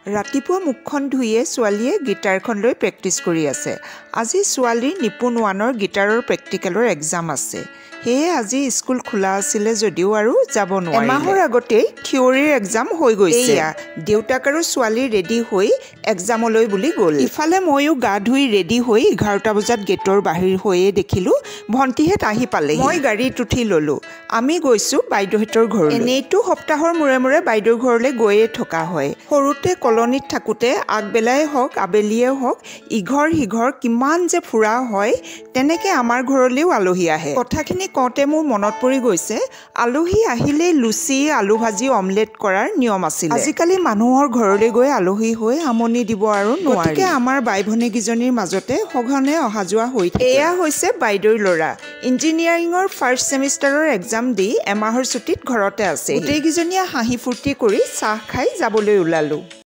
ৰাতিপুৱা মুখখন ধুইয়ে ছোৱালীয়ে গিটাৰখন লৈ প্ৰেক্টিছ কৰি আছে। আজি ছোৱালীৰ নিপুণ ওৱানৰ গিটাৰৰ প্ৰেক্টিকেলৰ এক্সাম আছে। সেয়ে আজি স্কুল খোলা আছিলে যদিও আৰু যাব নোৱাৰিলে। এমাহৰ আগতেই থিয়ৰীৰ এক্সাম হৈ গৈছে। এয়া দেউতাক আৰু ছোৱালী ৰেডি হৈ এক্সামলৈ বুলি গ'ল। ইফালে ময়ো গা ধুই ৰেডি হৈ 11টা বজাত গেটৰ বাহিৰ হৈয়ে দেখিলোঁ ভণ্টিহেঁত আহি পালে। মই গাড়ীত উঠি ল'লোঁ। আমি গৈছোঁ বাইদেউহঁতৰ ঘৰলৈ। এনেইতো সপ্তাহৰ মূৰে মূৰে বাইদেউৰ ঘৰলৈ গৈয়ে থকা হয়। সৰুতে কলনীত থাকোঁতে আগবেলাই হওক আবেলিয়ে হওক ইঘৰ সিঘৰ কিমান যে ফুৰা হয়। তেনেকে আমাৰ ঘৰলৈও আলহী আহে। কথাখিনি কওঁতে মোৰ মনত পৰি গৈছে আলহী আহিলেই লুচি আলু ভাজি অমলেট কৰাৰ নিয়ম আছিল। আজিকালি মানুহৰ ঘৰলৈ গৈ আলহী হৈ আমনি দিব আৰু নোৱাৰি। গতিকে আমাৰ বাই ভনীকেইজনীৰ মাজতে সঘনে অহা যোৱা হৈ থাকে। এয়া হৈছে বাইদেউৰ ল'ৰা। ইঞ্জিনিয়াৰিঙৰ ফাৰ্ষ্ট ছেমিষ্টাৰৰ এক্সাম দি এমাহৰ ছুটীত ঘৰতে আছে। গোটেইকেইজনীয়ে হাঁহি ফূৰ্তি কৰি চাহ খাই যাবলৈ ওলালোঁ।